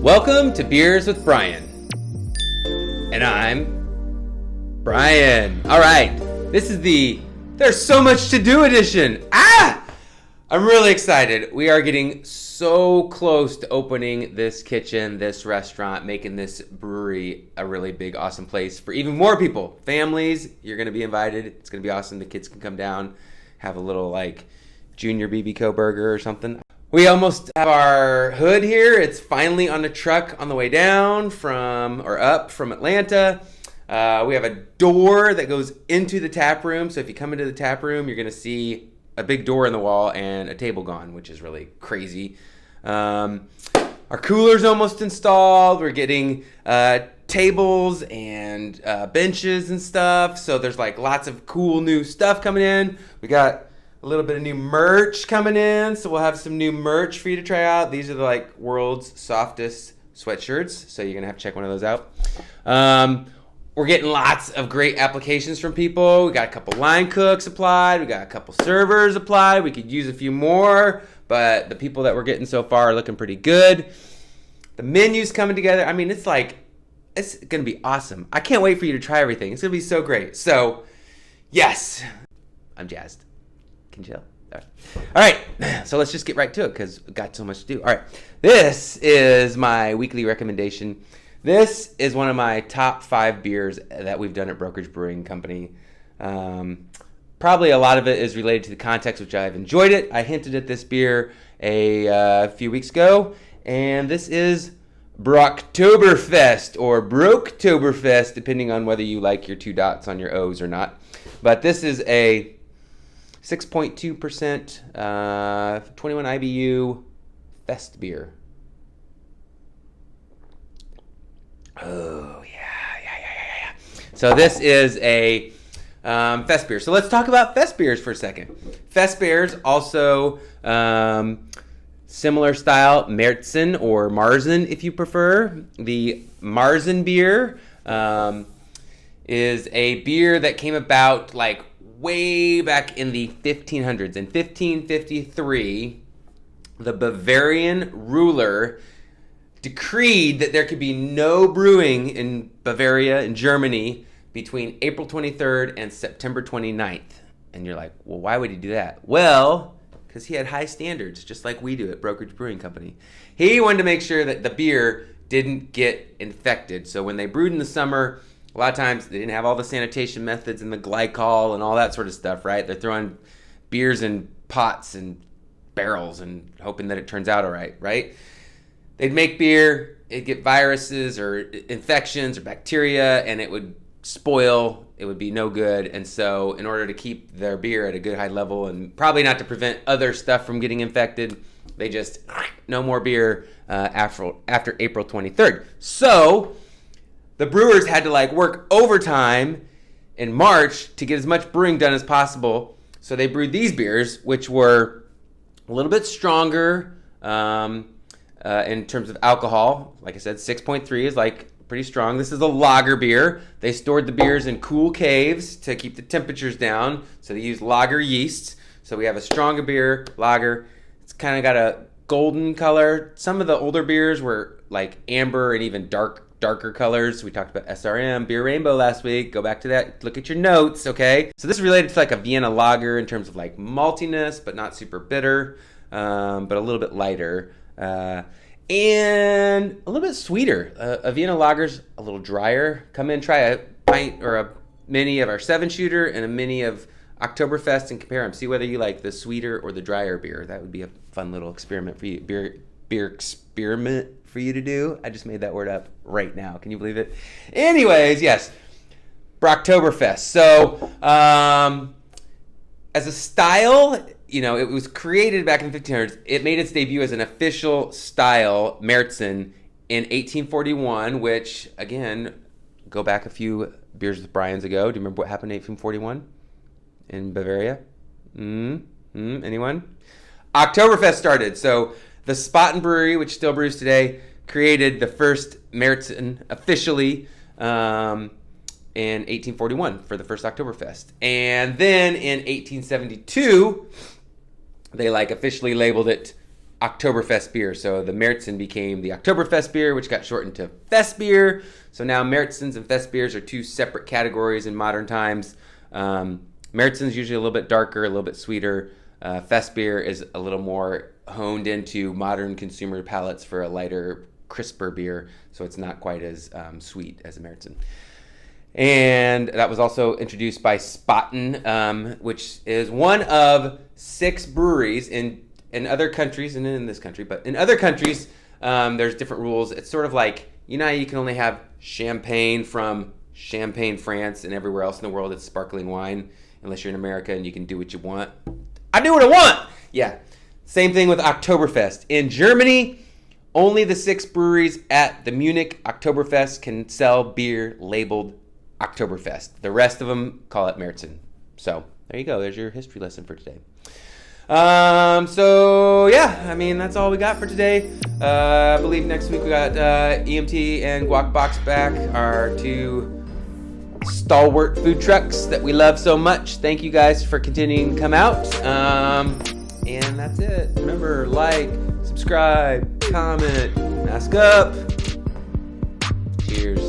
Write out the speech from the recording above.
Welcome to Beers with Brian. And I'm Brian. All right, this is the There's So Much to Do edition. I'm really excited. We are getting so close to opening this kitchen, this restaurant, making this brewery a really big, awesome place for even more people. Families, you're going to be invited. It's going to be awesome. The kids can come down, have a little like junior BBQ burger or something. We almost have our hood here. It's finally on the truck on the way down up from Atlanta. We have a door that goes into the tap room. So if you come into the tap room, you're going to see a big door in the wall and a table gone, which is really crazy. Our cooler's almost installed. We're getting tables and benches and stuff. So there's like lots of cool new stuff coming in. We got a little bit of new merch coming in, so we'll have some new merch for you to try out. These are the like world's softest sweatshirts, so you're gonna have to check one of those out. We're getting lots of great applications from people. We got a couple line cooks applied. We got a couple servers applied. We could use a few more, but the people that we're getting so far are looking pretty good. The menu's coming together. I mean, it's gonna be awesome. I can't wait for you to try everything. It's gonna be so great. So, yes, I'm jazzed. Can you tell? All right, so let's just get right to it because we've got so much to do. All right, this is my weekly recommendation. This is one of my top 5 beers that we've done at Brokerage Brewing Company. Probably a lot of it is related to the context, which I've enjoyed it. I hinted at this beer a few weeks ago, and this is Oktoberfest or Broktoberfest, depending on whether you like your 2 dots on your O's or not. But this is a 6.2%, 21 IBU Festbier. Oh, yeah. So this is a Festbier. So let's talk about Festbiers for a second. Festbiers, also similar style, Märzen or Marzen if you prefer. The Marzen beer is a beer that came about like way back in the 1500s. In 1553, the Bavarian ruler decreed that there could be no brewing in Bavaria, in Germany, between April 23rd and September 29th. And you're like, well, why would he do that? Well, because he had high standards, just like we do at Brokerage Brewing Company. He wanted to make sure that the beer didn't get infected. So when they brewed in the summer, a lot of times they didn't have all the sanitation methods and the glycol and all that sort of stuff, right? They're throwing beers in pots and barrels and hoping that it turns out all right, right? They'd make beer, it'd get viruses or infections or bacteria, and it would spoil. It would be no good. And so in order to keep their beer at a good high level and probably not to prevent other stuff from getting infected, they just, no more beer after April 23rd. So the brewers had to like work overtime in March to get as much brewing done as possible. So they brewed these beers, which were a little bit stronger in terms of alcohol. Like I said, 6.3 is like pretty strong. This is a lager beer. They stored the beers in cool caves to keep the temperatures down. So they used lager yeast. So we have a stronger beer, lager. It's kind of got a golden color. Some of the older beers were like amber and even darker colors. We talked about SRM, Beer Rainbow last week. Go back to that. Look at your notes, okay? So this is related to like a Vienna lager in terms of like maltiness, but not super bitter, but a little bit lighter. And a little bit sweeter. A Vienna lager's a little drier. Come in, try a pint or a mini of our 7-shooter and a mini of Oktoberfest and compare them. See whether you like the sweeter or the drier beer. That would be a fun little experiment for you. Beer experiment for you to do. I just made that word up right now. Can you believe it? Anyways, yes. Oktoberfest. So, as a style, you know, it was created back in the 1500s. It made its debut as an official style, Märzen, in 1841, which, again, go back a few Beers with Brian's ago. Do you remember what happened in 1841 in Bavaria? Anyone? Oktoberfest started. So the Spaten Brewery, which still brews today, created the first Märzen officially in 1841 for the first Oktoberfest. And then in 1872, they like officially labeled it Oktoberfest beer. So the Märzen became the Oktoberfest beer, which got shortened to Festbier. So now Märzens and Festbiers are two separate categories in modern times. Märzen's usually a little bit darker, a little bit sweeter. Festbier is a little more honed into modern consumer palates for a lighter, crisper beer. So it's not quite as sweet as a Märzen. And that was also introduced by Spaten, which is one of 6 breweries in other countries, and in this country, but in other countries, there's different rules. It's sort of like, you know, you can only have champagne from Champagne, France, and everywhere else in the world it's sparkling wine, unless you're in America and you can do what you want. I do what I want! Yeah. Same thing with Oktoberfest. In Germany, only the 6 breweries at the Munich Oktoberfest can sell beer labeled Oktoberfest. The rest of them call it Märzen. So there you go. There's your history lesson for today. So yeah, I mean, that's all we got for today. I believe next week we got EMT and Guac Box back, our 2 stalwart food trucks that we love so much. Thank you guys for continuing to come out. And that's it. Remember, like, subscribe, comment, mask up. Cheers.